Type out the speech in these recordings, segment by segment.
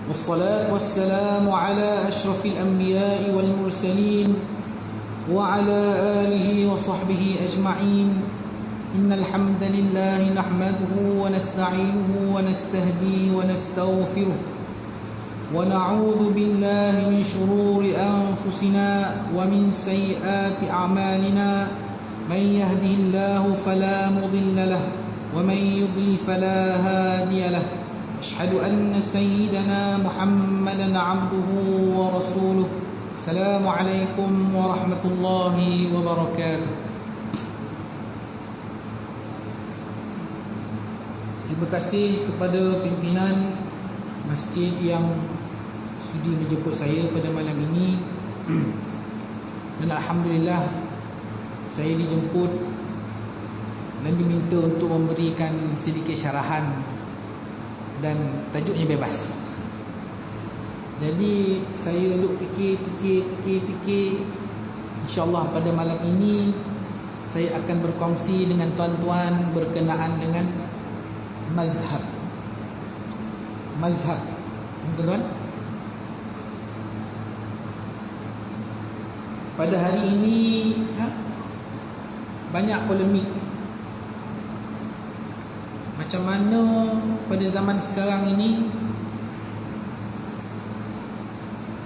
والصلاة والسلام على أشرف الأنبياء والمرسلين وعلى آله وصحبه أجمعين. إن الحمد لله نحمده ونستعينه ونستهديه ونستغفره ونعوذ بالله من شرور أنفسنا ومن سيئات أعمالنا. من يهده الله فلا مضل له ومن يضلل فلا هادي له. أشهد أن سيدنا محمدا عبده ورسوله. السلام عليكم ورحمة الله وبركاته. Terima kasih kepada pimpinan masjid yang sudi menjemput saya pada malam ini. Dan Alhamdulillah saya dijemput dan diminta untuk memberikan sedikit syarahan, dan tajuknya bebas. Jadi saya duduk fikir, InsyaAllah pada malam ini saya akan berkongsi dengan tuan-tuan berkenaan dengan mazhab. Tuan-tuan, pada hari ini banyak polemik. Macam mana pada zaman sekarang ini,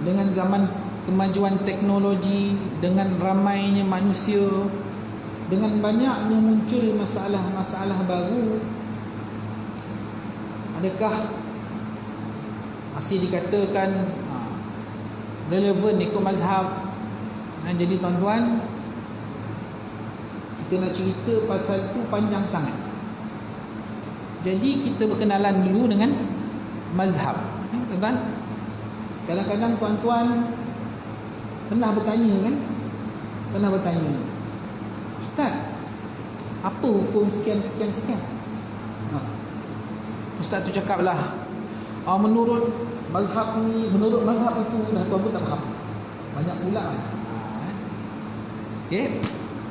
dengan zaman kemajuan teknologi, dengan ramainya manusia, dengan banyaknya muncul masalah-masalah baru, adakah masih dikatakan relevan ikut mazhab? Jadi tuan-tuan, kita nak cerita pasal tu panjang sangat. Jadi kita berkenalan dulu dengan mazhab. Tuan-tuan, kadang-kadang tuan-tuan pernah bertanya kan? Ustaz, apa hukum sekian? Ustaz tu cakaplah, menurut mazhab ni, menurut mazhab itu, dah tuan pun tak faham. Banyak pula kan? Okay.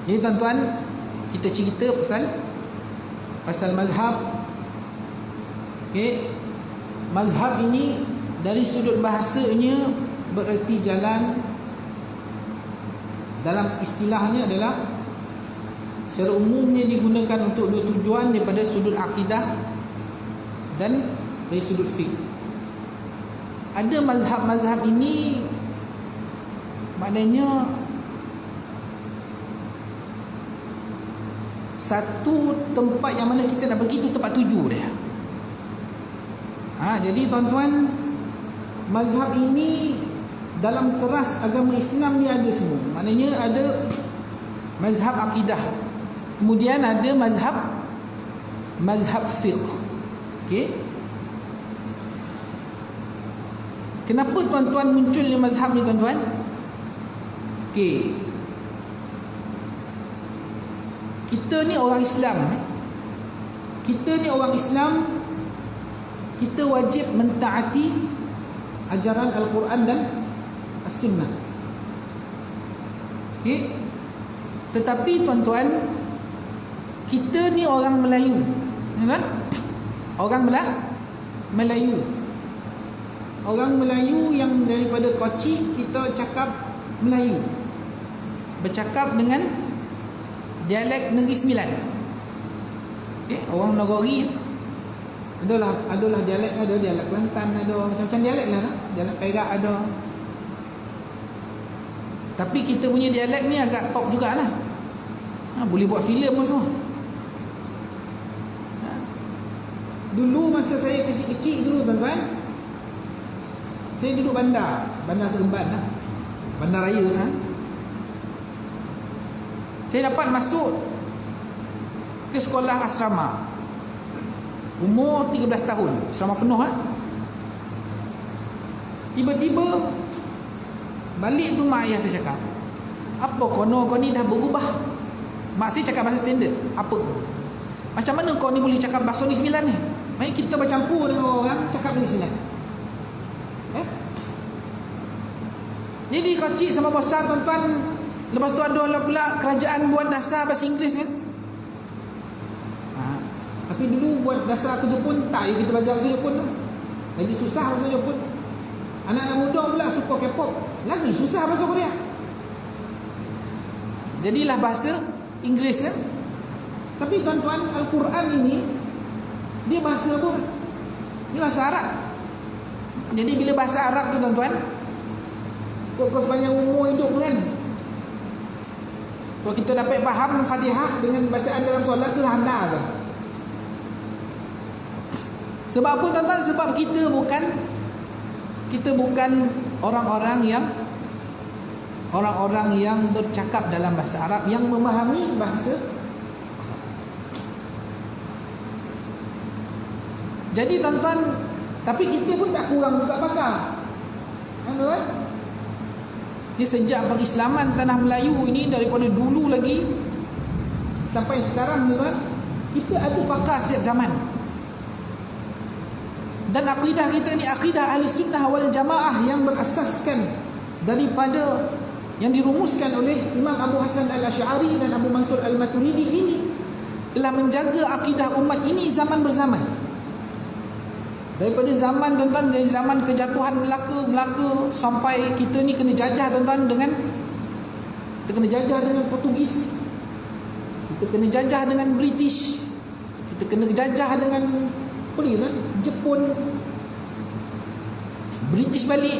Jadi tuan-tuan, kita cerita pasal mazhab. Okay. Mazhab ini dari sudut bahasanya bererti jalan. Dalam istilahnya adalah secara umumnya digunakan untuk dua tujuan, daripada sudut akidah dan dari sudut fiqh. Ada mazhab-mazhab ini maknanya satu tempat yang mana kita nak pergi, itu tempat tuju dia. Jadi tuan-tuan, mazhab ini dalam keras agama Islam ni ada semua. Maknanya ada mazhab akidah, kemudian ada mazhab fiqh. Okey. Kenapa tuan-tuan muncul ni mazhab ni tuan-tuan? Okey. Kita ni orang Islam. Kita wajib mentaati ajaran Al-Quran dan As-Sunnah. Okay? Tetapi tuan-tuan, kita ni orang Melayu. Orang Melayu. Orang Melayu yang daripada Kochi, kita cakap Melayu. Bercakap dengan dialek Negeri Sembilan. Okay? Orang Nagori adalah dialek, ada dialek Kelantan, ada macam-macam dialek lah, dialek Perak ada. Tapi kita punya dialek ni agak top jugalah. Boleh buat filem pun semua. Dulu masa saya kecil-kecil dulu tuan-tuan, saya duduk bandar Seremban lah, bandar raya sana. Saya dapat masuk ke sekolah asrama umur 13 tahun, asrama penuh lah. Tiba-tiba balik tu mak ayah saya cakap, apa kau ni dah berubah? Mak saya cakap bahasa standard. Apa? Macam mana kau ni boleh cakap bahasa Negeri Sembilan ni? Mari kita bercampur dengan orang cakap Negeri Sembilan. Jadi kecil sama besar tuan-tuan. Lepas tu ada pula kerajaan buat dasar bahasa Inggeris kan. Tapi dulu buat dasar ke Jepun tak, kita belajar bahasa Jepun tu. Jadi susah bahasa Jepun. Anak-anak muda pula suka K-pop, lagi susah bahasa Korea. Jadilah bahasa Inggeris kan. Tapi tuan-tuan, Al-Quran ini dia bahasa apa? Dia bahasa Arab. Jadi bila bahasa Arab tu tuan-tuan, kau sepanjang umur hidup kan, kalau kita dapat faham Fatihah dengan bacaan dalam solat tu handa ke. Sebab apa tuan-tuan? Sebab kita bukan orang-orang yang bercakap dalam bahasa Arab, yang memahami bahasa. Jadi tuan-tuan, tapi kita pun tak kurang buka pakar. Tuan-tuan, ini sejak pengislaman tanah Melayu ini, daripada dulu lagi sampai sekarang, tuan-tuan, kita ada pakar setiap zaman. Dan akidah kita ni akidah ahli sunnah wal jamaah yang berasaskan daripada yang dirumuskan oleh Imam Abu Hasan al-Asy'ari dan Abu Mansur al-Maturidi ini, telah menjaga akidah umat ini zaman berzaman. Daripada zaman tuan-tuan, dari zaman kejatuhan Melaka sampai kita ni kena jajah tuan-tuan kita kena jajah dengan Portugis, kita kena jajah dengan British, kita kena jajah dengan Jepun, British balik.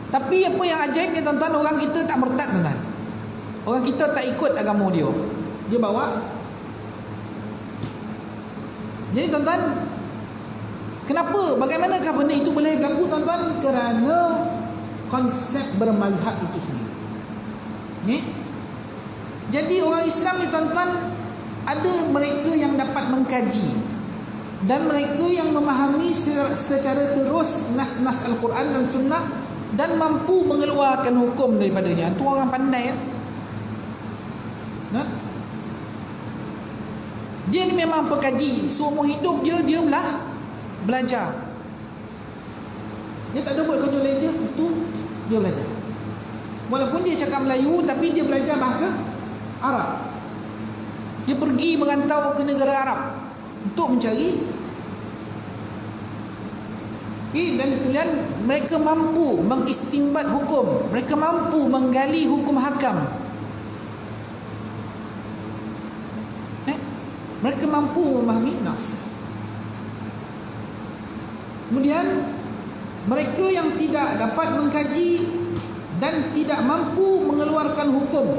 Tapi apa yang ajaibnya tuan-tuan, orang kita tak murtad tuan-tuan. Orang kita tak ikut agama dia bawa. Jadi tuan-tuan, kenapa? Bagaimanakah benda itu boleh berlaku tuan-tuan? Kerana konsep bermazhab itu sendiri. Ni. Jadi orang Islam ni tuan-tuan, ada mereka yang dapat mengkaji dan mereka yang memahami secara terus nas-nas Al-Quran dan Sunnah dan mampu mengeluarkan hukum daripadanya. Itu orang pandai kan? Nah? Dia ni memang pekaji. Seumur hidup dia belajar. Dia tak ada buat kerja lain, dia belajar. Walaupun dia cakap Melayu, tapi dia belajar bahasa Arab. Dia pergi merantau ke negara Arab untuk mencari. Dan kemudian mereka mampu mengistinbat hukum, mereka mampu menggali hukum hakam, mereka mampu memahami nas. Kemudian mereka yang tidak dapat mengkaji dan tidak mampu mengeluarkan hukum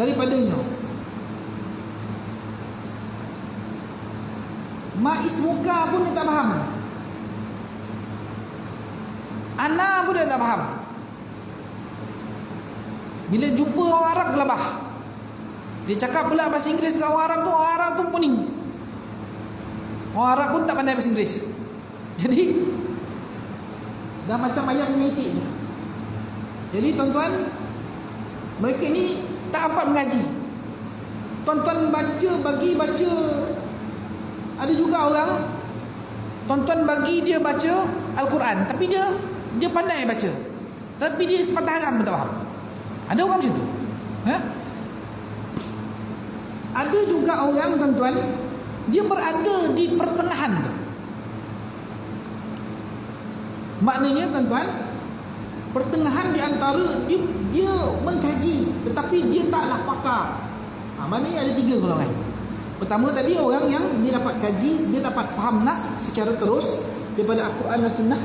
daripadanya, ma'is muka pun dia tak faham, ana pun dia tak faham. Bila jumpa orang Arab gelabah, dia cakap pula bahasa Inggeris dengan orang Arab tu pening. Orang Arab pun tak pandai bahasa Inggeris. Jadi dah macam ayam mengitik je. Jadi tuan-tuan, mereka ni tak dapat mengaji. Tuan-tuan baca. Ada juga orang tuan-tuan bagi dia baca Al-Quran, tapi dia pandai baca, tapi dia sepatah haram pun tak faham. Ada orang macam tu. Ada juga orang tuan-tuan, dia berada di pertengahan tu. Maknanya tuan-tuan, pertengahan di antara dia mengkaji, tetapi dia taklah pakar. Maknanya ada 3 golongan. Pertama tadi, orang yang dia dapat kaji, dia dapat faham nas secara terus daripada Al-Quran dan Sunnah,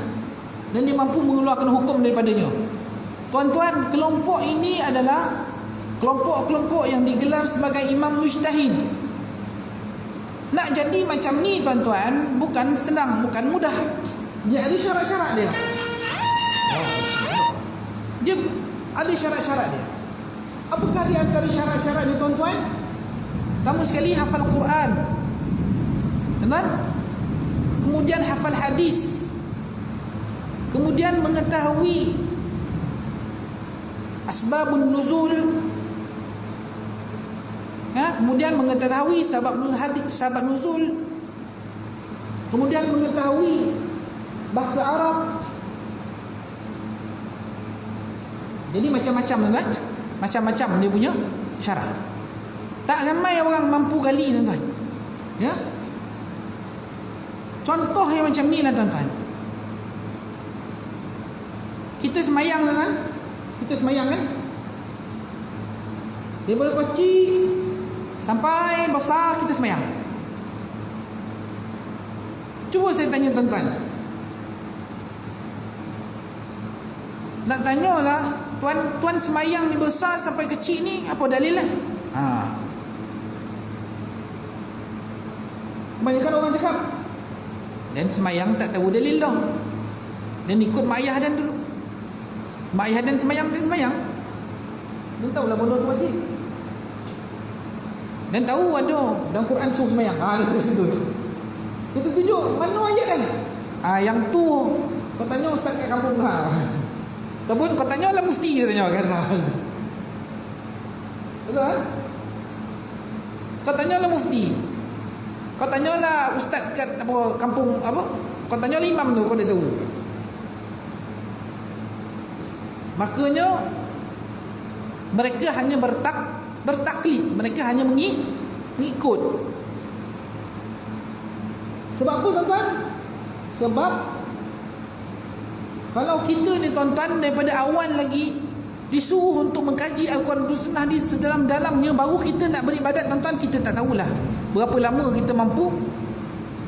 dan dia mampu mengeluarkan hukum daripadanya. Tuan-tuan, kelompok ini adalah kelompok-kelompok yang digelar sebagai imam mujtahid. Nak jadi macam ni tuan-tuan, bukan senang, bukan mudah. Dia ada syarat-syarat dia. Dia ada syarat-syarat dia. Apakah di antara syarat-syarat dia tuan-tuan? Pertama sekali, hafal Quran. Tuan-tuan? Kemudian hafal hadis. Kemudian mengetahui asbabun nuzul. Kemudian mengetahui sabab nuzul. Kemudian mengetahui bahasa Arab. Jadi macam-macam tuan-tuan. Macam-macam dia punya syarat. Tak ramai orang mampu gali tuan-tuan. Ya? Contoh yang macam ni lah tuan-tuan. Kita semayang kan? Kita semayang kan? Daripada kecil sampai besar kita semayang. Cuba saya tanya tuan-tuan. Nak tanyalah, tuan semayang ni besar sampai kecil ni apa dalil lah? Kebanyakan orang cakap dan semayang tak tahu dalil dah. Dan ikut mak ayah dan dulu. Mak ayah dan semayang dan semayang. Dan tahulah benda tu wajib. Dan tahu ada dalam Quran suruh semayang. Ada kat situ. Kita tunjuk mana ayat kan? Yang tu kau tanya ustaz kat kampung ataupun kau tanya lah mufti katanya kan. Betul kan? Kau tanya lah mufti. Kau tanyalah ustaz kat apa kampung apa? Kau tanyalah imam tu, kau dah tahu. Makanya mereka hanya bertaklid, mereka hanya mengikut. Sebab apa tuan-tuan? Sebab kalau kita ni tuan-tuan daripada awal lagi disuruh untuk mengkaji Al-Quran dan Sunnah di sedalam-dalamnya, baru kita nak beribadat tuan-tuan, kita tak tahulah berapa lama kita mampu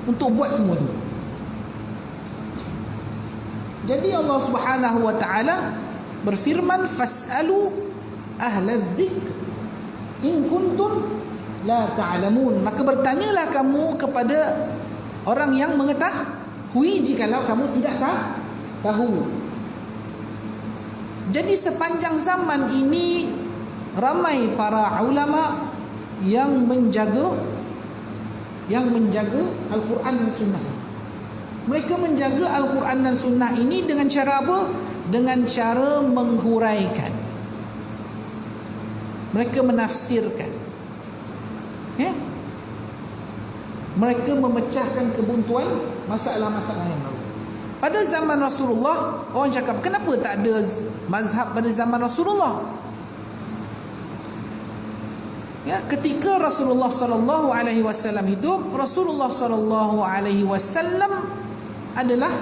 untuk buat semua tu. Jadi Allah Subhanahu wa taala berfirman, fas'alu ahlaz dzikr in kuntum la ta'lamun. Maka bertanyalah kamu kepada orang yang mengetahui jikalau kamu tidak tahu. Jadi sepanjang zaman ini ramai para ulama yang menjaga Al-Quran dan Sunnah. Mereka menjaga Al-Quran dan Sunnah ini dengan cara apa? Dengan cara menghuraikan. Mereka menafsirkan. Mereka memecahkan kebuntuan masalah-masalah yang lalu. Pada zaman Rasulullah, orang cakap kenapa tak ada mazhab pada zaman Rasulullah? Ketika Rasulullah sallallahu alaihi wasallam hidup, Rasulullah sallallahu alaihi wasallam adalah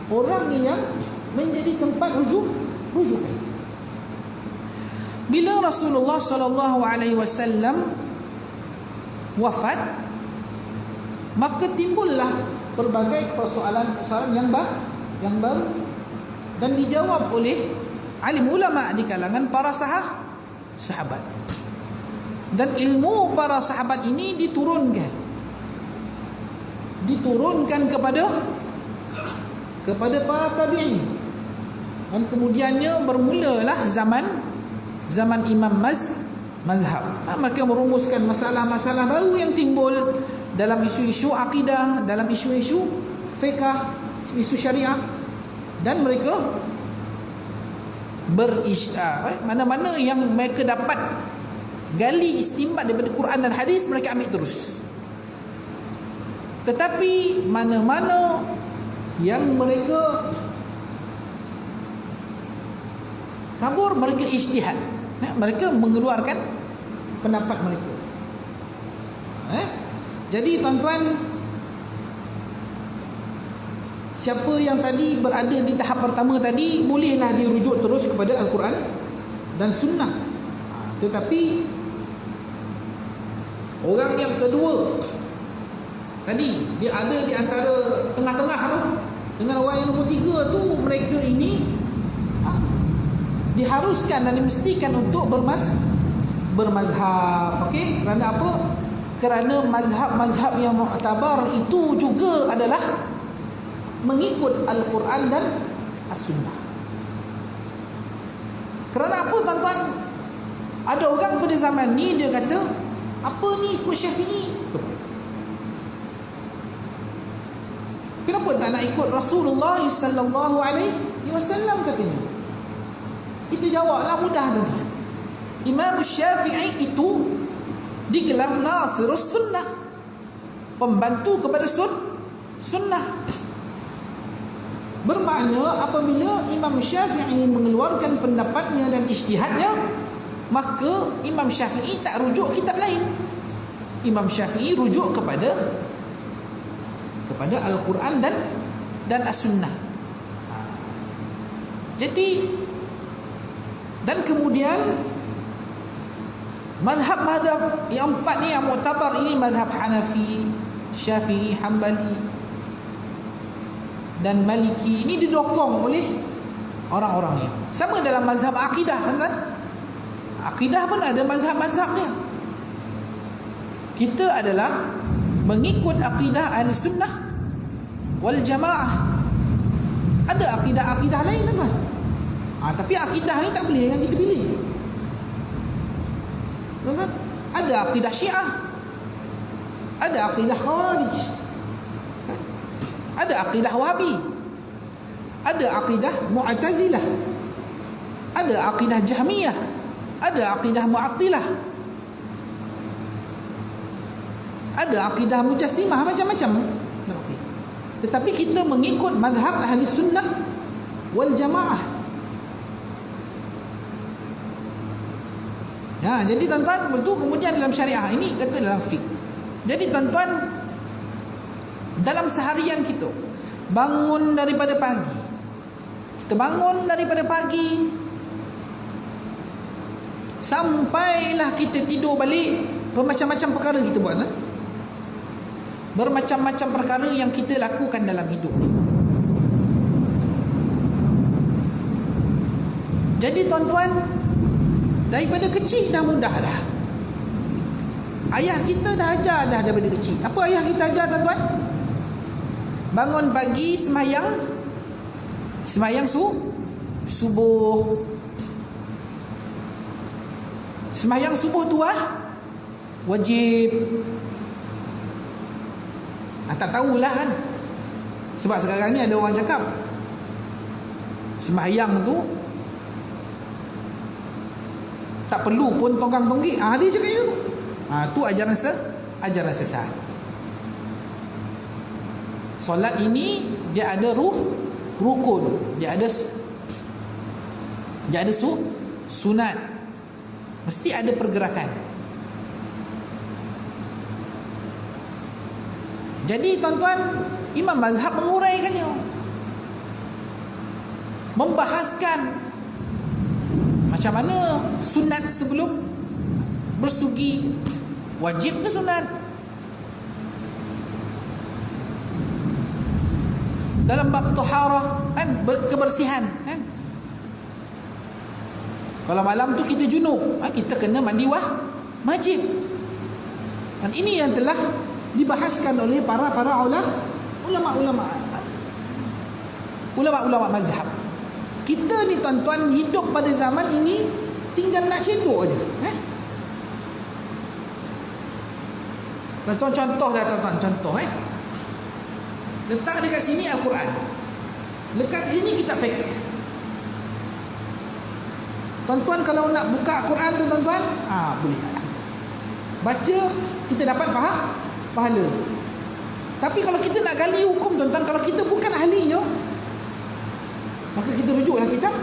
orang yang menjadi tempat rujukan. Bila Rasulullah sallallahu alaihi wasallam wafat, maka timbullah pelbagai persoalan-persoalan yang baru dan dijawab oleh alim ulama di kalangan para sahabat. Dan ilmu para sahabat ini diturunkan kepada para tabi'in. Dan kemudiannya bermulalah zaman Imam Mazhab. Mereka merumuskan masalah-masalah baru yang timbul dalam isu-isu akidah, dalam isu-isu fiqh, isu syariah, dan mereka mana-mana yang mereka dapat gali istinbat daripada Quran dan hadis, mereka ambil terus. Tetapi mana-mana yang mereka kabur, mereka ijtihad. Mereka mengeluarkan pendapat mereka. Jadi tuan-tuan, siapa yang tadi berada di tahap pertama tadi, bolehlah dirujuk terus kepada Al-Quran dan Sunnah. Tetapi orang yang kedua tadi, dia ada di antara tengah-tengah tu, dengan orang yang nombor 3 tu, mereka ini diharuskan dan dimestikan untuk bermazhab. Okey, kerana apa? Kerana mazhab-mazhab yang mu'tabar itu juga adalah mengikut Al-Quran dan As-Sunnah. Kerana apa tuan-tuan? Ada orang pada zaman ni dia kata, apa ni ikut Syafi'i? Kenapa tak nak ikut Rasulullah sallallahu alaihi wasallam katanya? Kita jawablah mudah tuan-tuan. Imam Syafi'i itu digelar Nasirus Sunnah, pembantu kepada sunnah. Bermakna apabila Imam Syafi'i mengeluarkan pendapatnya dan ijtihadnya, maka Imam Syafi'i tak rujuk kitab lain. Imam Syafi'i rujuk kepada Al-Quran dan As-Sunnah. Jadi, dan kemudian mazhab-mazhab yang empat ni yang muktabar ini, mazhab Hanafi, Syafi'i, Hambali dan Maliki, ini didokong oleh orang-orang yang sama dalam mazhab akidah, kan? Akidah pun ada mazhab-mazhabnya. Kita adalah mengikut akidah Ahlussunnah wal Jamaah. Ada akidah-akidah lain, kan? Tapi akidah ni tak boleh yang kita pilih, kan? Ada akidah Syiah, ada akidah Khawarij, ada akidah Wahabi, ada akidah Mu'tazilah, ada akidah Jahmiyah, ada akidah Mu'attilah, ada akidah Mujassimah, macam-macam. Tetapi kita mengikut mazhab Ahli Sunnah wal Jamaah. Ya, jadi tuan-tuan, betul. Kemudian dalam syariah ini kata dalam fiqh. Jadi tuan-tuan, dalam seharian kita bangun daripada pagi, kita bangun daripada pagi sampailah kita tidur balik, bermacam-macam perkara kita buat, kan? Bermacam-macam perkara yang kita lakukan dalam hidup ni. Jadi tuan-tuan, daripada kecil dah mudah dah. Ayah kita dah ajar dah daripada kecil. Apa ayah kita ajar, tuan-tuan? Bangun pagi, semayang subuh. Semayang subuh tu wajib. Tak tahulah, kan? Sebab sekarang ni ada orang cakap semayang tu tak perlu pun tonggang-tonggik. Dia cakap itu. Tu ajaran sesat. Solat ini dia ada rukun, dia ada sunat. Mesti ada pergerakan. Jadi tuan-tuan, imam mazhab menguraikannya, membahaskan macam mana sunat sebelum bersugi, wajib ke sunat, dalam bab taharah, kan, kebersihan, kan? Kalau malam tu kita junub, kita kena mandi wajib. Dan ini yang telah dibahaskan oleh para ulama mazhab. Kita ni tuan-tuan hidup pada zaman ini tinggal nak cedok aja. Tuan-tuan contoh dah, tuan-tuan contoh. Letak dekat sini Al-Quran, dekat sini kitab fiqh. Tuan-tuan kalau nak buka Al-Quran tu, tuan-tuan, boleh baca, kita dapat pahala. Tapi kalau kita nak gali hukum, tuan-tuan, kalau kita bukan ahlinya, maka kita rujuklah kitab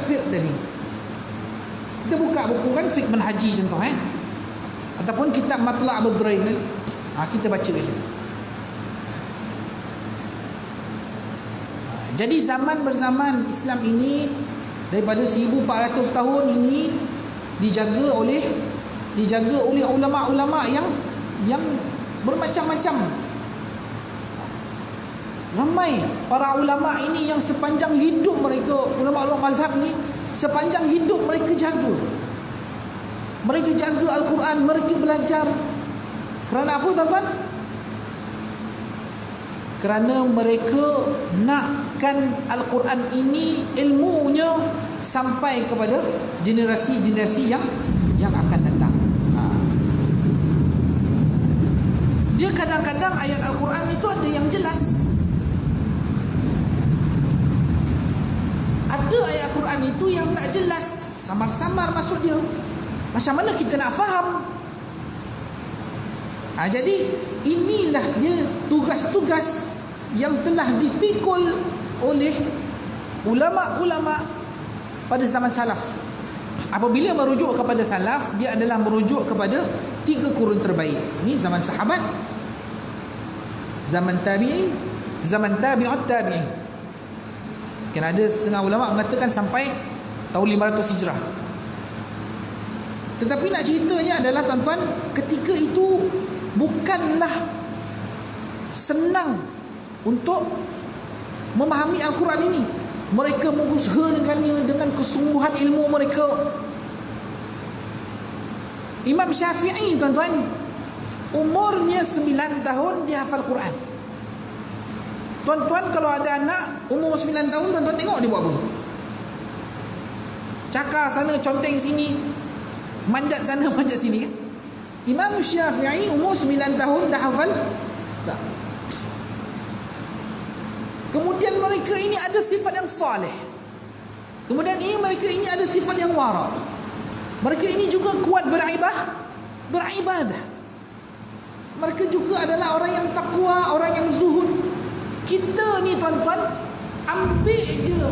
fiqh tadi. Kita buka buku, kan, fiqh manhaji contoh, ataupun kitab Matla' Badrain, kita baca kat situ. Jadi zaman berzaman Islam ini daripada 1400 tahun ini dijaga oleh ulama-ulama yang bermacam-macam. Ramai para ulama ini yang sepanjang hidup mereka, ulama-ulama mazhab ini, sepanjang hidup mereka jaga Al-Quran, mereka belajar. Kerana apa, tuan-tuan? Kerana mereka nakkan Al-Quran ini ilmunya sampai kepada generasi-generasi yang akan datang. Dia kadang-kadang ayat Al-Quran itu ada yang jelas, ada ayat Al-Quran itu yang tak jelas, samar-samar masuk dia. Macam mana kita nak faham? Jadi inilah dia tugas-tugas yang telah dipikul oleh ulama-ulama pada zaman salaf. Apabila merujuk kepada salaf, dia adalah merujuk kepada 3 kurun terbaik. Ini zaman sahabat, zaman tabi'in, zaman tabi'ut tabi'in. Kan ada setengah ulama mengatakan sampai tahun 500 Hijrah. Tetapi nak ceritanya adalah tuan-tuan, ketika itu bukanlah senang untuk memahami Al-Quran ini. Mereka berusaha dengan kesungguhan ilmu mereka. Imam Syafi'i tuan-tuan, umurnya 9 tahun dia hafal Quran. Tuan-tuan kalau ada anak umur 9 tahun, tuan-tuan tengok dia buat apa. Cakar sana, conteng sini, manjat sana, manjat sini kan. Imam Syafi'i umur 9 tahun dah hafal tak. Kemudian mereka ini ada sifat yang soleh. Kemudian mereka ini ada sifat yang wara'. Mereka ini juga kuat beribadah. Mereka juga adalah orang yang takwa, orang yang zuhud. Kita ni tuan-tuan, ambil je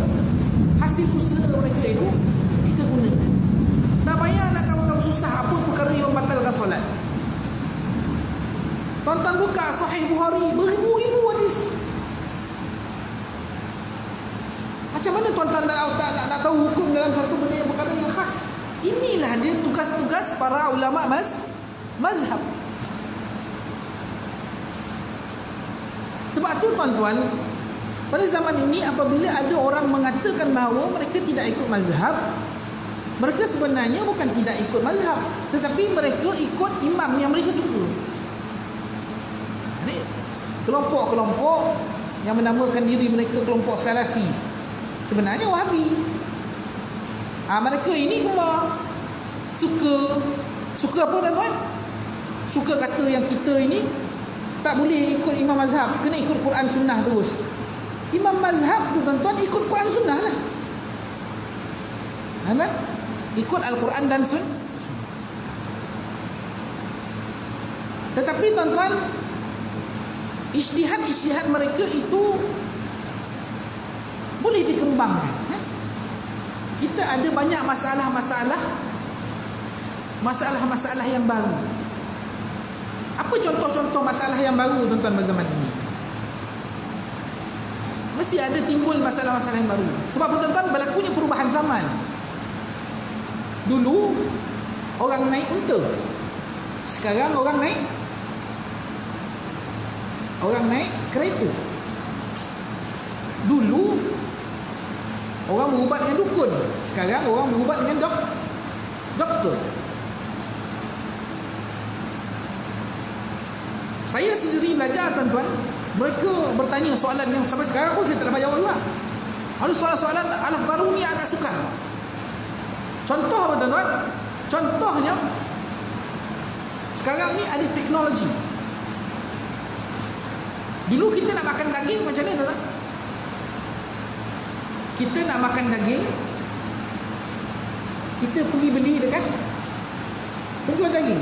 hasil usaha mereka itu, kita gunakan. Tak payah nak tahu-tahu susah apa perkara yang membatalkan solat. Tuan-tuan buka Sahih Bukhari, beribu-ribu hadis. Macam mana tuan-tuan nak tahu hukum dalam satu benda yang perkara yang khas? Inilah dia tugas-tugas para ulama mazhab. Sebab tu tuan-tuan, pada zaman ini apabila ada orang mengatakan bahawa mereka tidak ikut mazhab, mereka sebenarnya bukan tidak ikut mazhab, tetapi mereka ikut imam yang mereka suka. Ini kelompok-kelompok yang menamakan diri mereka kelompok Salafi, sebenarnya Wahabi. Mereka ini cuma suka apa tuan-tuan? Suka kata yang kita ini tak boleh ikut imam mazhab, kena ikut Quran sunnah terus. Imam mazhab tu tuan-tuan ikut Quran sunnah lah. Ikut Al-Quran dan sunnah. Tetapi tuan-tuan, ijtihad mereka itu boleh dikembangkan. Kita ada banyak masalah yang baru. Apa contoh-contoh masalah yang baru tuan-tuan pada zaman ini? Mesti ada timbul masalah-masalah yang baru. Sebab tuan-tuan, berlakunya perubahan zaman. Dulu orang naik unta, sekarang orang naik kereta. Dulu orang berubat dengan dukun, sekarang orang berubat dengan doktor. Saya sendiri belajar tuan-tuan, mereka bertanya soalan yang sampai sekarang pun saya tak dapat jawab juga. Ada soalan-soalan alaf baru ni agak sukar. Contoh apa tuan-tuan? Contohnya, sekarang ni ada teknologi. Dulu kita nak makan daging macam ni tuan-tuan. Kita nak makan daging, kita pergi beli dekat penjual daging.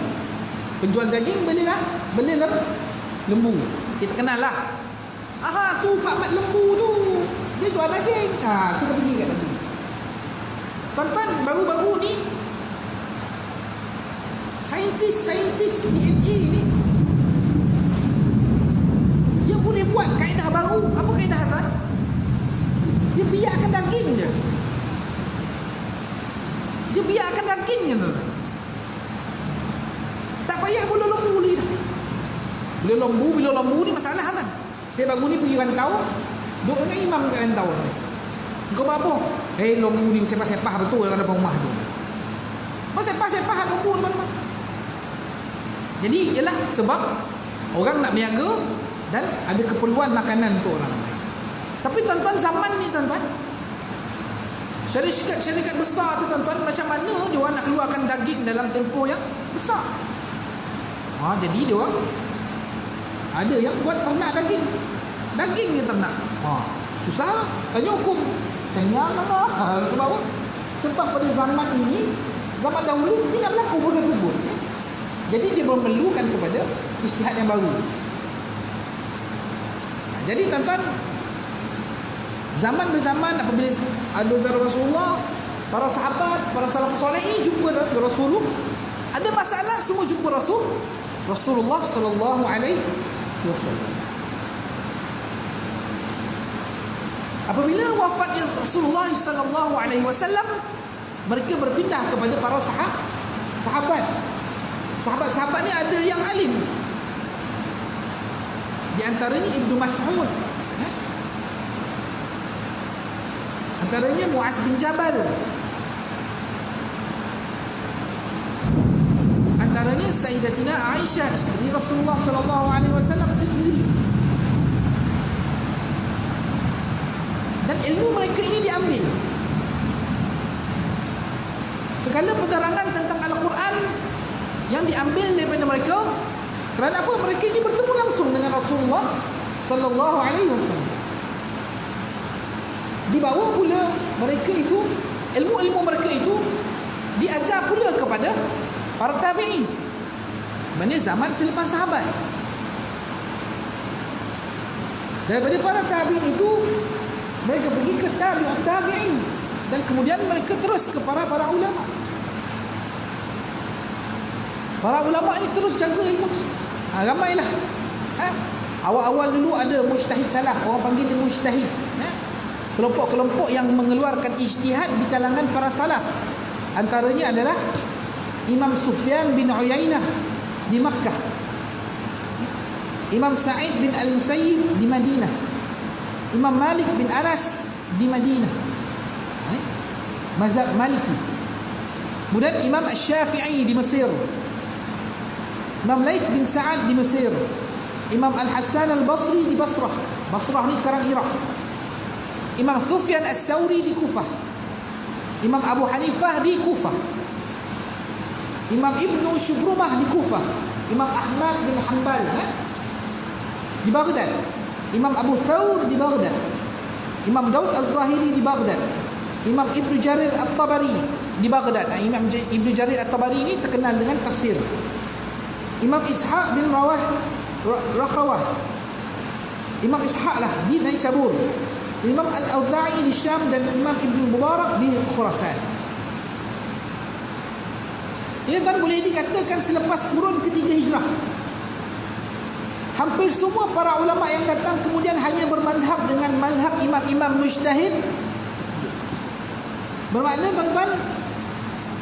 Penjual daging belilah lembu. Kita kenal lah. Tu Pak Mat lembu tu, dia jual daging. Kita pergi kat daging. Tuan-tuan, baru-baru ni saintis DNA ni, dia boleh buat kaedah baru. Apa kaedah tuan? Dia biarkan daging je. Tuan. Tak payah bulu lembu ni. Bulu lembu ni masalah kan. Saya baru ni pergi rantau, duduk dengan imam kat rantau. Kau apa? Lembu ni sepah-sepah betul dalam depan rumah tu. Sepah-sepah lembu teman-teman. Jadi ialah sebab orang nak berniaga dan ada keperluan makanan untuk orang ramai. Tapi tuan-tuan, zaman ni tuan-tuan, syarikat besar tu tuan-tuan, macam mana dia orang nak keluarkan daging dalam tempoh yang besar. Jadi dia orang ada yang buat ternak daging dia ternak. Susah, tanya hukum. Tanya mana? Sebab apa? Sebab pada zaman ini, zaman dahulu tidak berlaku benda tersebut. Jadi dia memerlukan kepada ijtihad yang baru. Jadi tuan-tuan, zaman berzaman apabila ada zaman Rasulullah, para sahabat, para salafus soleh ini jumpa Rasulullah, ada masalah semua jumpa Rasulullah sallallahu alaihi wasallam. Apabila wafatnya Rasulullah sallallahu alaihi wasallam, mereka berpindah kepada para sahabat. Sahabat-sahabat ni ada yang alim. Di antaranya Ibnu Mas'ud, antaranya Muaz bin Jabal, antaranya Sayyidatina Aisyah isteri Rasulullah sallallahu alaihi wasallam itu sendiri. Dan ilmu mereka ini diambil. Segala penerangan tentang Al-Quran yang diambil daripada mereka. Kerana apa? Mereka ini bertemu langsung dengan Rasulullah sallallahu alaihi wasallam. Dibawa pula mereka itu, ilmu-ilmu mereka itu diajar pula kepada para tabi'in. Mana zaman selepas sahabat. Daripada para tabi'in itu mereka pergi ke tabi'in dan kemudian mereka terus ke para ulama. Para ulama ni terus jaga ilmu. Ramailah. Awal-awal dulu ada mujtahid salaf, orang panggil dia mujtahid. Kelompok-kelompok yang mengeluarkan ijtihad di kalangan para salaf. Antaranya adalah Imam Sufyan bin Uyainah di Makkah, Imam Sa'id bin Al-Musayyib di Madinah, Imam Malik bin Anas di Madinah, mazhab Maliki. Kemudian Imam Asy-Syafi'i di Mesir, Imam Laits bin Sa'ad di Mesir, Imam Al-Hasan Al-Basri di Basrah. Basrah ni sekarang Iraq. Imam Sufyan As-Sauri di Kufah, Imam Abu Hanifah di Kufah, Imam Ibnu Shubrumah di Kufah, Imam Ahmad bin Hanbal di Baghdad, Imam Abu Thawr di Baghdad, Imam Daud Al-Zahiri di Baghdad, Imam Ibnu Jarir At-Tabari di Baghdad. Imam Ibnu Jarir At-Tabari ini terkenal dengan tafsir. Imam Ishaq bin Rakhawah, Imam Ishaq lah di Naisabur, Imam Al-Auza'i di Syam, dan Imam Ibnu Mubarak di Khurasan. Ia kan boleh dikatakan selepas kurun ketiga hijrah, hampir semua para ulama yang datang kemudian hanya bermazhab dengan mazhab imam-imam mujtahid. Bermakna tuan-tuan,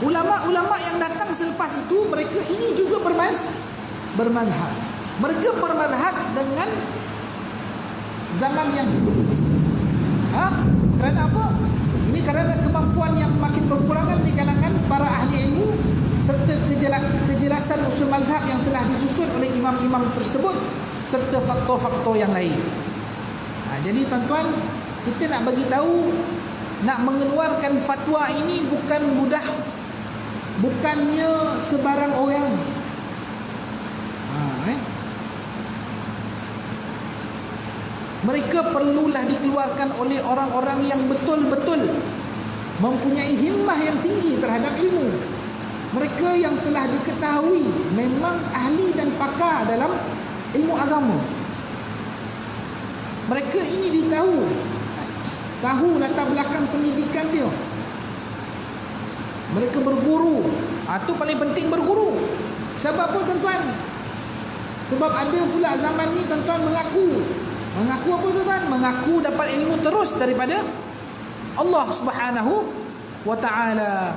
ulama-ulama yang datang selepas itu, mereka ini juga bermazhab. Mereka bermazhab dengan zaman yang sebelum. Kerana apa? Ini kerana kemampuan yang makin berkurangan di kalangan para ahli ilmu, serta kejelasan usul mazhab yang telah disusun oleh imam-imam tersebut, serta faktor-faktor yang lain. Jadi tuan-tuan, kita nak bagi tahu, nak mengeluarkan fatwa ini bukan mudah, bukannya sebarang orang. Mereka perlulah dikeluarkan oleh orang-orang yang betul-betul mempunyai himmah yang tinggi terhadap ilmu. Mereka yang telah diketahui memang ahli dan pakar dalam ilmu agama. Mereka ini tahu latar belakang pendidikan dia. Mereka berguru. Itu paling penting, berguru. Sebab apa tuan-tuan? Sebab ada pula zaman ni tuan-tuan mengaku apa tuan-tuan? Mengaku dapat ilmu terus daripada Allah Subhanahu wa ta'ala.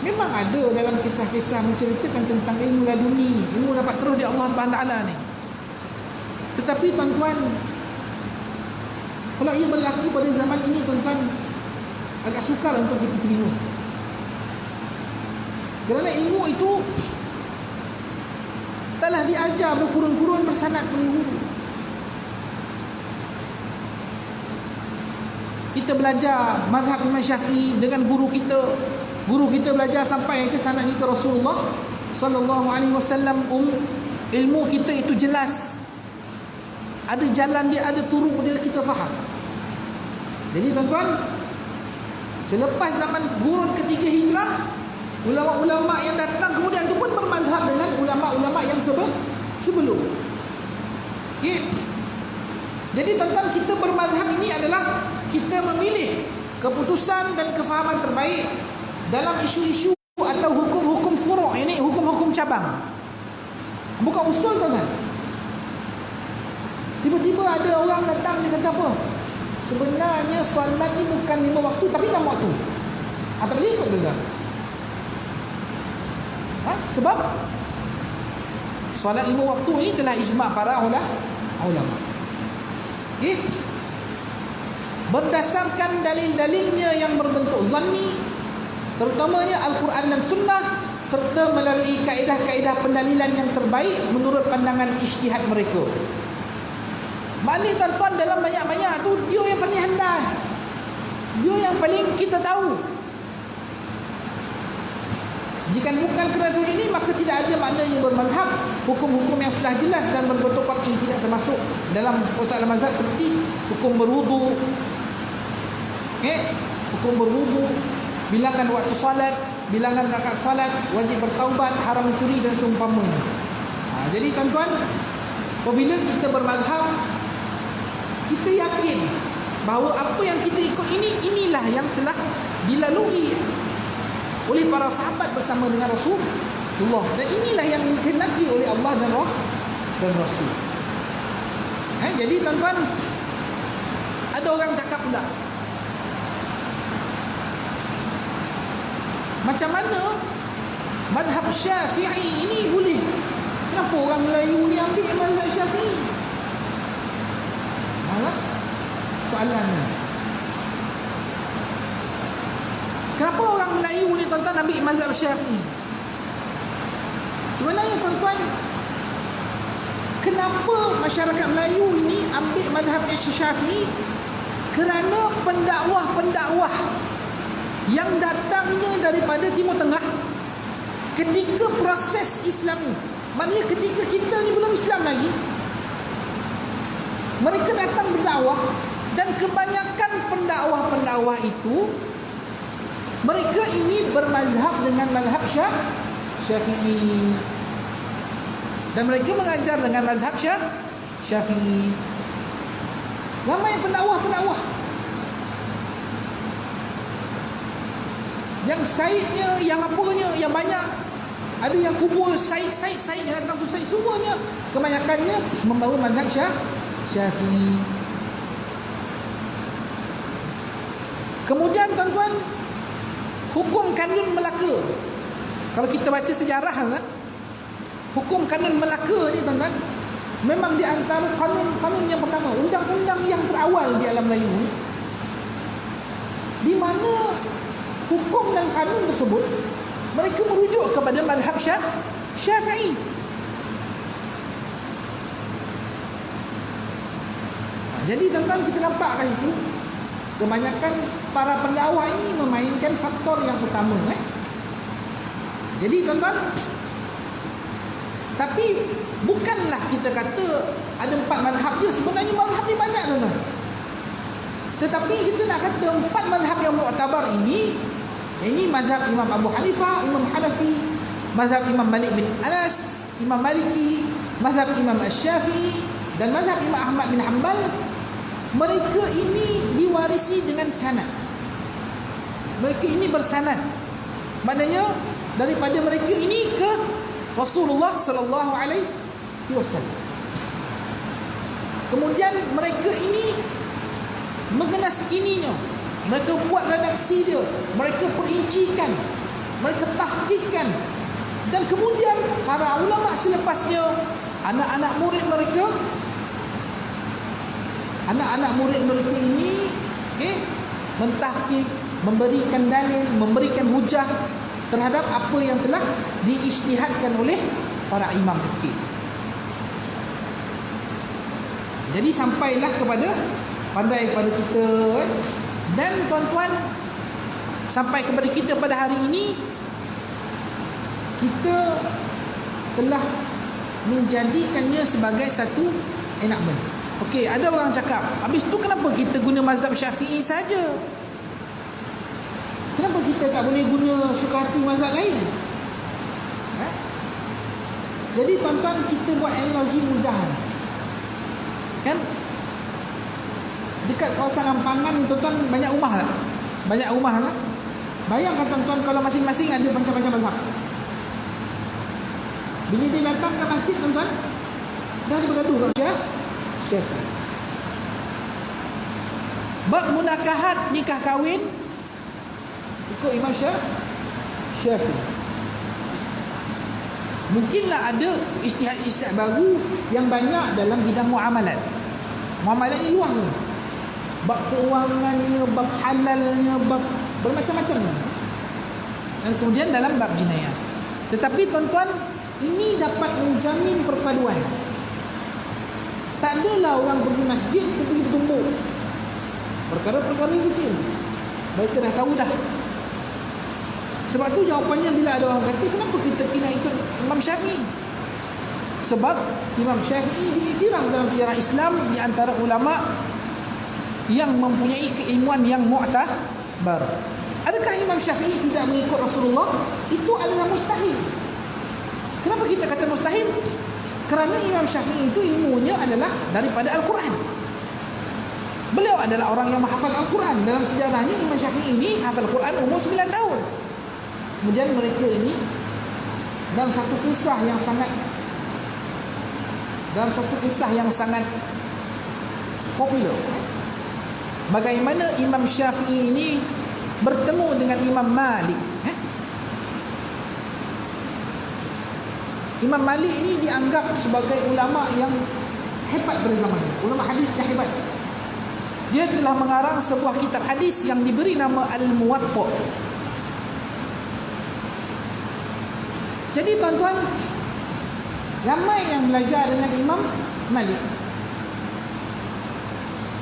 Memang ada dalam kisah-kisah menceritakan tentang ilmu laduni ni, ilmu dapat terus di Allah Subhanahu wa ta'ala ni. Tetapi tuan-tuan, kalau ia berlaku pada zaman ini, tuan-tuan, agak sukar untuk kita terima. Kerana ilmu itu telah diajar berkurun-kurun bersanad pengguru. Kita belajar mazhab Imam Syafi'i dengan guru kita. Guru kita belajar sampai ke sanad kita Rasulullah sallallahu alaihi wasallam. Ilmu kita itu jelas. Ada jalan dia, ada turun dia, kita faham. Jadi tuan-tuan, selepas zaman kurun ketiga hijrah, ulama-ulama yang datang kemudian itu pun bermazhab dengan ulama-ulama yang sebelum. Okay. Jadi tuan-tuan, kita bermazhab ini adalah kita memilih keputusan dan kefahaman terbaik dalam isu-isu atau hukum-hukum furu', ini hukum-hukum cabang. Bukan usul tuan-tuan. Tiba-tiba ada orang datang, dia kata apa? Sebenarnya solat ni bukan 5 waktu tapi 6 waktu. Tak boleh ikut juga. Sebab solat 5 waktu ini telah ijma' para ulama. Okay? Berdasarkan dalil-dalilnya yang berbentuk zanni, terutamanya Al-Quran dan Sunnah, serta melalui kaedah-kaedah pendalilan yang terbaik menurut pandangan ijtihad mereka. Maknanya tuan-tuan, dalam banyak-banyak tu dia yang paling handal, dia yang paling kita tahu. Jika bukan kerana ini, maka tidak ada makna yang bermazhab. Hukum-hukum yang sudah jelas dan berbentuk qat'i tidak termasuk dalam persoalan mazhab, seperti hukum berwudu, hukum berwudu, bilangan waktu salat, bilangan rakaat salat, wajib bertaubat, haram mencuri dan seumpamanya. Jadi tuan-tuan, apabila kita bermazhab, kita yakin bahawa apa yang kita ikut ini, inilah yang telah dilalui oleh para sahabat bersama dengan Rasulullah, dan inilah yang dikehendaki oleh Allah dan Rasul. Jadi tuan-tuan, ada orang cakap pula, macam mana mazhab Syafi'i ini boleh? Kenapa orang Melayu ni ambil mazhab Syafi'i? Soalannya, kenapa orang Melayu ni tuan-tuan ambil mazhab Syafi'i? Sebenarnya tuan-tuan, kenapa masyarakat Melayu ini ambil mazhab Syafi'i? Kerana pendakwah-pendakwah yang datangnya daripada Timur Tengah ketika proses Islam ni, maknanya ketika kita ni belum Islam lagi, mereka datang berdakwah, dan kebanyakan pendakwah-pendakwah itu mereka ini bermazhab dengan mazhab Syafi'i, dan mereka mengajar dengan mazhab Syafi'i. Ramai pendakwah-pendakwah yang saidnya, yang apanya, yang banyak, ada yang kubur said yang datang tu said, semuanya kebanyakannya membawa mazhab Syafi'i. Kemudian tuan-tuan, hukum kanun Melaka, kalau kita baca sejarah, hukum kanun Melaka ni tuan-tuan, memang di antara kanun yang pertama, undang-undang yang terawal di alam Melayu ni, di mana hukum dan kanun tersebut mereka merujuk kepada mazhab Syafi'i. Jadi tuan-tuan, kita nampak kat situ kebanyakan para pendakwah ini memainkan faktor yang utama. Jadi tuan-tuan, tapi bukanlah kita kata ada 4 mazhab je. Sebenarnya mazhab ni banyak tuan-tuan. Tetapi kita nak kata 4 mazhab yang mu'tabar ini mazhab Imam Abu Hanifah, Imam Hanafi, mazhab Imam Malik bin Anas, Imam Maliki, mazhab Imam Asy-Syafi'i, dan mazhab Imam Ahmad bin Hanbal. Mereka ini diwarisi dengan sanad. Mereka ini bersanad, maknanya daripada mereka ini ke Rasulullah sallallahu alaihi wasallam. Kemudian mereka ini mengenaskininya, mereka buat redaksi dia, mereka perincikan, mereka tahqiqkan, dan kemudian para ulama selepasnya, anak-anak murid mereka ini mentahqiq, memberikan dalil, memberikan hujah terhadap apa yang telah diijtihadkan oleh para imam ketika itu. Jadi sampailah kepada pandai pada kita, dan tuan-tuan, sampai kepada kita pada hari ini, kita telah menjadikannya sebagai satu enakmen. Okey, ada orang cakap, habis tu kenapa kita guna mazhab Syafi'i saja? Kenapa kita tak boleh guna suka hati mazhab lain? Jadi tuan-tuan, kita buat analogi mudah, kan? Dekat kawasan Ampangan, tuan-tuan, banyak rumah lah. Banyak rumah lah. Bayangkan tuan-tuan, kalau masing-masing ada macam-macam mazhab. Bila dia datang ke masjid, tuan-tuan, dah ada bergaduh kat Syafi'i. Bab munakahat, nikah kahwin, ikut Imam Syafi'i. Mungkinlah ada ijtihad baru yang banyak dalam bidang muamalat. Muamalat ni luas tu. Bab keuangannya, bab halalnya, bab bermacam-macam. Dan kemudian dalam bab jinayah. Tetapi tuan-tuan, ini dapat menjamin perpaduan. Tak adalah orang pergi masjid pergi bertumbuk. Perkara-perkara kecil mereka dah tahu dah. Sebab tu jawapannya bila ada orang kata kenapa kita kena ikut Imam Syafi'i? Sebab Imam Syafi'i diiktiraf dalam sejarah Islam di antara ulama yang mempunyai keilmuan yang mu'tabar. Adakah Imam Syafi'i tidak mengikut Rasulullah? Itu adalah mustahil. Kenapa kita kata mustahil? Kerana Imam Syafi'i itu ilmunya adalah daripada Al-Quran. Beliau adalah orang yang menghafal Al-Quran. Dalam sejarahnya Imam Syafi'i ini hafal Al-Quran umur 9 tahun. Kemudian mereka ini dalam satu kisah yang sangat popular, bagaimana Imam Syafi'i ini bertemu dengan Imam Malik. Imam Malik ini dianggap sebagai ulama yang hebat pada zamannya, ulama hadis yang hebat. Dia telah mengarang sebuah kitab hadis yang diberi nama Al-Muwatta. Jadi tuan-tuan, ramai yang belajar dengan Imam Malik.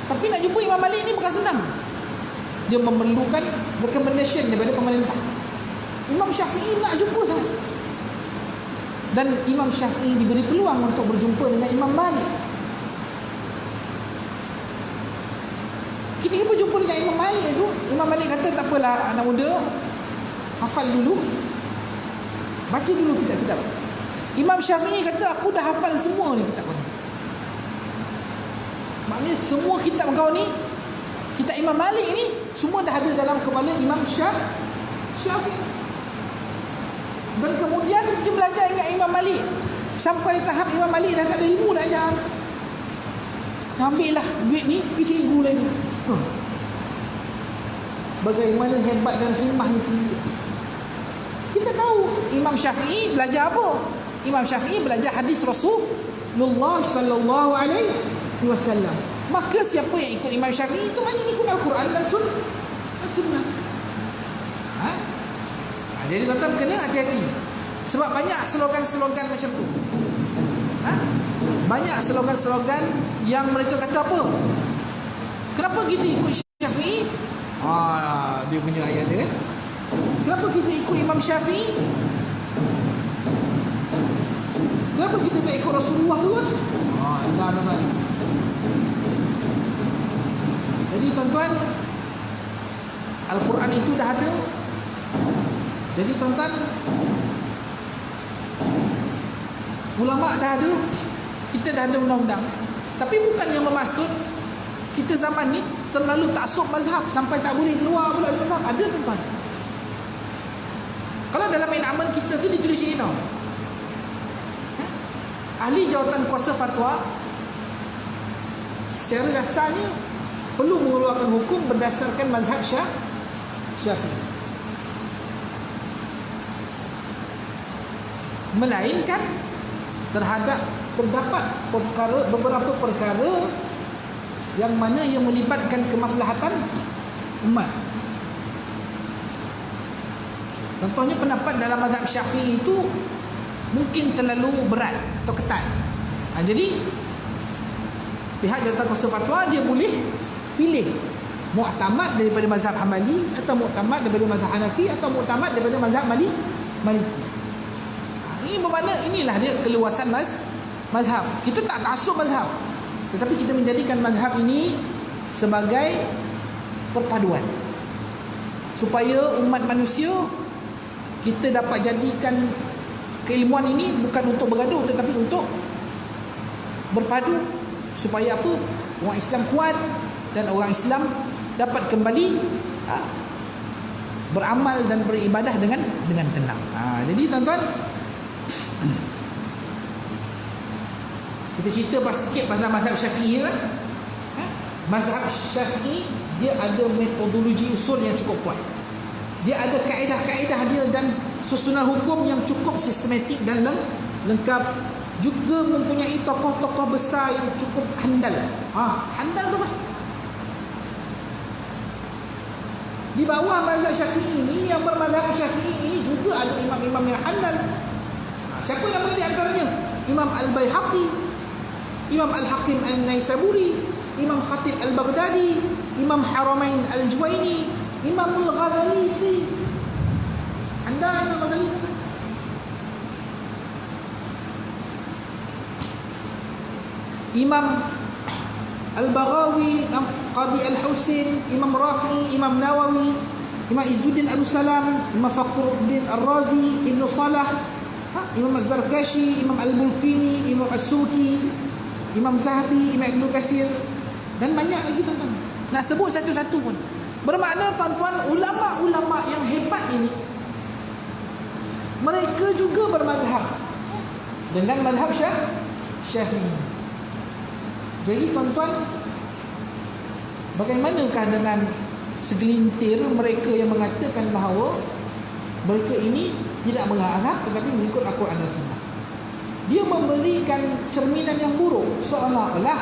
Tapi nak jumpa Imam Malik ni bukan senang. Dia memerlukan recommendation daripada pemerintah. Imam Syafi'i nak jumpa sahaja. Dan Imam Syafi'i diberi peluang untuk berjumpa dengan Imam Malik. Ketika berjumpa dengan Imam Malik itu, Imam Malik kata tak apalah anak muda, hafal dulu, baca dulu kitab-kitab. Imam Syafi'i kata aku dah hafal semua ni kitab kau ni. Maknanya semua kitab kau ni, kitab Imam Malik ni semua dah ada dalam kepala Imam Syafi'i. Dan kemudian dia belajar dengan Imam Malik sampai tahap Imam Malik dah tak ada ilmu nak ajar. Ambil lah duit ni pergi cari guru lagi. Bagaimana hebat dan hikmah ni. Kita tahu Imam Syafi'i belajar apa? Imam Syafi'i belajar hadis Rasulullah sallallahu alaihi wasallam. Maka siapa yang ikut Imam Syafi'i itu maknanya ikut Al-Quran dan Sunnah. Jadi tuan-tuan kena hati-hati. Sebab banyak slogan-slogan macam tu. Banyak slogan-slogan yang mereka kata apa? Kenapa kita ikut Syafi'i? Dia punya ayat dia kan? Kenapa kita ikut Imam Syafi'i? Kenapa kita tak ikut Rasulullah terus? Tuan-tuan. Jadi tuan-tuan, Al-Quran itu dah ada. Jadi tuan-tuan, ulama dah ada, kita dah ada undang-undang. Tapi bukan yang bermaksud kita zaman ni terlalu taksub mazhab sampai tak boleh keluar pula dari mazhab. Ada tuan-tuan. Kalau dalam enaman kita tu ditulis sini tau, ahli jawatan kuasa fatwa secara dasarnya perlu mengeluarkan hukum berdasarkan mazhab Syafi'i. Melainkan terdapat beberapa perkara yang mana yang melibatkan kemaslahatan umat. Contohnya pendapat dalam mazhab Syafi'i itu mungkin terlalu berat atau ketat. Jadi pihak jawatan kuasa fatwa dia boleh pilih muktamad daripada mazhab Hambali, atau muktamad daripada mazhab Hanafi, atau muktamad daripada mazhab Maliki. Ini bermakna inilah dia keluasan mazhab. Kita tak taksub mazhab, tetapi kita menjadikan mazhab ini sebagai perpaduan supaya umat manusia kita dapat jadikan keilmuan ini bukan untuk bergaduh tetapi untuk berpadu, supaya apa? Orang Islam kuat dan orang Islam dapat kembali beramal dan beribadah dengan tenang. Jadi tuan-tuan, Kita cerita sikit pasal mazhab Syafi'i lah. Mazhab Syafi'i dia ada metodologi usul yang cukup kuat. Dia ada kaedah-kaedah dia dan susunan hukum yang cukup sistematik dan lengkap. Juga mempunyai tokoh-tokoh besar yang cukup handal. Handal tu apa? Di bawah mazhab Syafi'i ini, yang bermazhab Syafi'i ini juga ada imam-imam yang handal. Siapa nama di antaranya? Imam Al-Baihaqi, Imam Al-Hakim Al-Naisaburi, Imam Khatib Al-Baghdadi, Imam Haramain Al-Juwaini, Imam Al-Ghazali sendiri. Anda Imam Ghazali. Imam Al-Baghawi, Qadi Al-Husain, Imam Rafi'i, Imam Nawawi, Imam Izzuddin Al-Salam, Imam Fakhruddin Al-Razi, Ibn Salah, Imam Az-Zarkashi, Imam Al-Bulqini, Imam As-Suki, Imam Zahabi, Imam Ibn Katsir, dan banyak lagi tuan-tuan. Nak sebut satu-satu pun. Bermakna tuan-tuan, ulama-ulama yang hebat ini mereka juga bermazhab dengan mazhab Syafi'i. Jadi tuan-tuan, bagaimanakah dengan segelintir mereka yang mengatakan bahawa mereka ini tidak mengarah tetapi mengikut Al-Quran dan Sunnah? Dia memberikan cerminan yang buruk, seolah-olah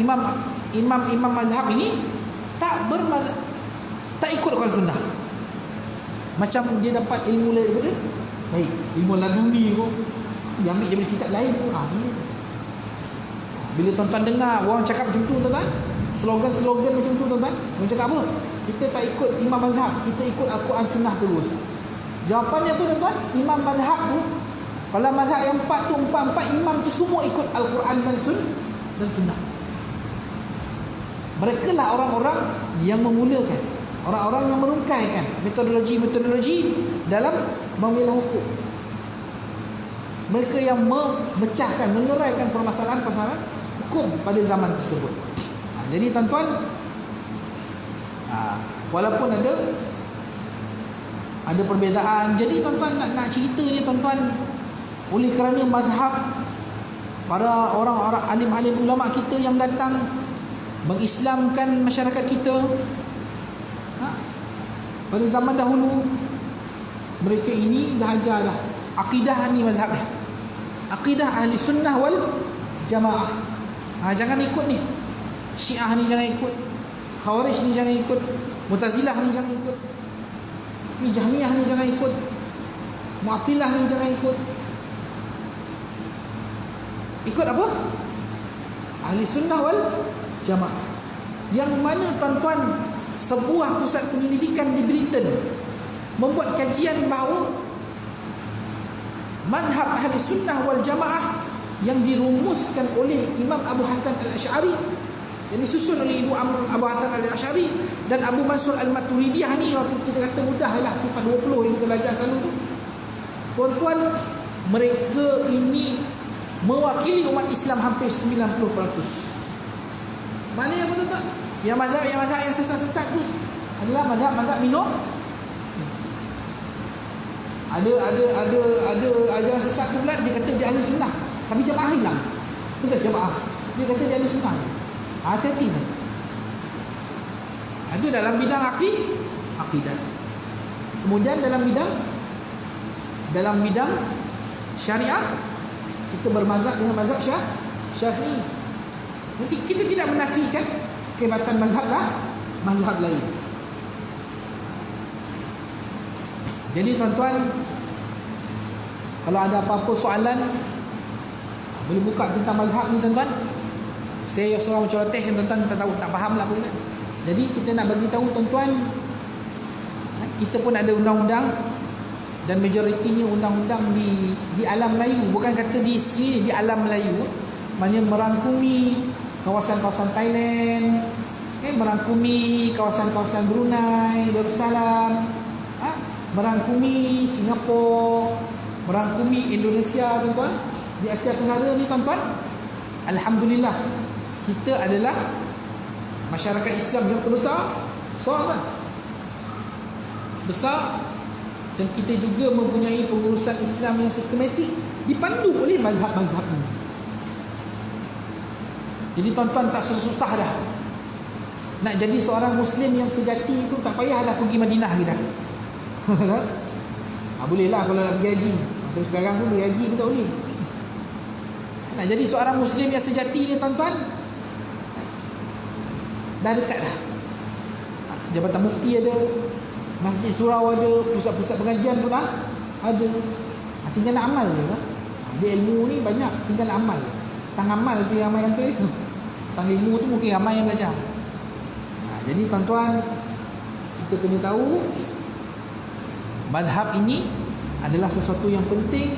imam mazhab ini tak ikut Al-Quran Sunnah. Macam dia dapat ilmu daripada ilmu laduni tu, dia ambil daripada kitab lain tu. Bila tuan-tuan dengar orang cakap macam tu tuan-tuan, slogan-slogan macam tu tuan-tuan, orang cakap apa? Kita tak ikut imam mazhab, kita ikut Al-Quran Sunnah terus. Jawapannya apa tuan-tuan? Imam mazhab tu, kalau mazhab yang empat imam tu semua ikut Al-Quran dan Sunnah. Mereka lah orang-orang yang memulakan, orang-orang yang merungkaikan metodologi dalam memilah hukum. Mereka yang memecahkan, meleraikan permasalahan-permasalahan hukum pada zaman tersebut. Jadi tuan-tuan, walaupun ada perbezaan, jadi tuan-tuan nak cerita ni tuan-tuan, oleh kerana mazhab para orang-orang alim-alim ulama kita yang datang mengislamkan masyarakat kita pada zaman dahulu, mereka ini dah ajar dah akidah ni mazhab dia, akidah ahli sunnah wal jamaah. Jangan ikut ni Syiah ni, jangan ikut Khawarij ni, jangan ikut Mu'tazilah ni, jangan ikut ni Jahmiyah ni, jangan ikut Mu'attilah ni, jangan ikut. Ikut apa? Ahli sunnah wal jamaah. Yang mana tuan-tuan, sebuah pusat penyelidikan di Britain membuat kajian bahawa mazhab ahli sunnah wal jamaah yang dirumuskan oleh Imam Abu Hasan Al-Asy'ari, yang disusun oleh Ibu Abu Hasan Al-Asy'ari dan Abu Mansur Al-Maturidiyah ni, waktu kita kata mudah lah sifat 20 yang kita belajar selalu tu. Tuan-tuan, mereka ini mewakili umat Islam hampir 90%. Maknanya apa tuan-tuan? Yang mazhab yang sesat-sesat tu adalah mazhab minor. Ada ajaran sesat tu pula, dia kata dia ahli sunnah tapi jamaah hilang. Bukan jamaah, dia kata dia ahli sunnah. Hati-hati. Itu dalam bidang akidah. Kemudian dalam bidang syariah, kita bermazhab dengan mazhab Syafi'i. Nanti kita tidak menafikan kehebatan mazhab lain. Jadi tuan-tuan, kalau ada apa-apa soalan, boleh buka tentang mazhab ni tuan-tuan. Saya seorang mencoloteh yang tuan-tuan tak tahu, tak faham lah apa. Jadi kita nak bagi tahu tuan-tuan, kita pun ada undang-undang dan majoritinya undang-undang di alam Melayu, bukan kata di sini, di alam Melayu. Maknanya merangkumi kawasan-kawasan Thailand, merangkumi kawasan-kawasan Brunei Darussalam, merangkumi Singapura, merangkumi Indonesia tuan-tuan. Di Asia Tenggara ni tuan-tuan, alhamdulillah kita adalah masyarakat Islam yang terbesar, besar, dan kita juga mempunyai pengurusan Islam yang sistematik dipandu oleh mazhab-mazhab ini. Jadi tuan-tuan tak susah dah. Nak jadi seorang Muslim yang sejati itu tak payahlah pergi Madinah lagi dah. Bolehlah kalau nak pergi haji. Tapi sekarang tu pergi haji pun tak boleh. Nak jadi seorang Muslim yang sejati ni tuan-tuan, dah dekat dah. Jabatan Mufti ada, Masjid Surau ada, pusat-pusat pengajian pun dah ada. Tinggal nak amal je lah. Dia ilmu ni banyak, tinggal nak amal. Tang amal tu yang ramai yang tu. Tang ilmu tu mungkin ramai yang belajar. Jadi tuan-tuan, kita kena tahu mazhab ini adalah sesuatu yang penting,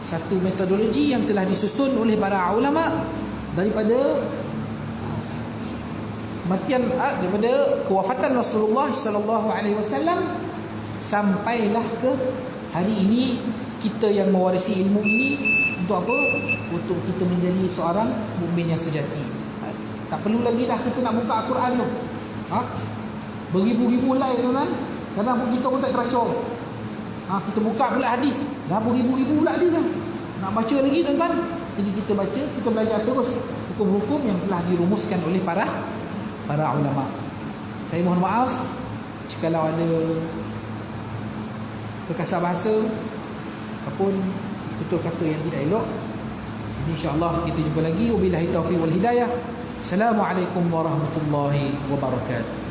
satu metodologi yang telah disusun oleh para ulama daripada daripada kewafatan Rasulullah sallallahu alaihi wasallam sampailah ke hari ini. Kita yang mewarisi ilmu ini untuk apa? Untuk kita menjadi seorang mukmin yang sejati. Tak perlu lagi dah kita nak buka Al-Quran tu. Beribu-ribu like tuan-tuan. Kadang kita pun tak terbaca. Kita buka pula hadis, dah beribu-ribu pula hadis lah. Nak baca lagi tuan-tuan. Jadi kita baca, kita belajar terus hukum-hukum yang telah dirumuskan oleh para ulama. Saya mohon maaf jikalau ada terkasar bahasa ataupun tutur kata yang tidak elok. InsyaAllah kita jumpa lagi. Wabillahi taufiq wal hidayah. Assalamualaikum warahmatullahi wabarakatuh.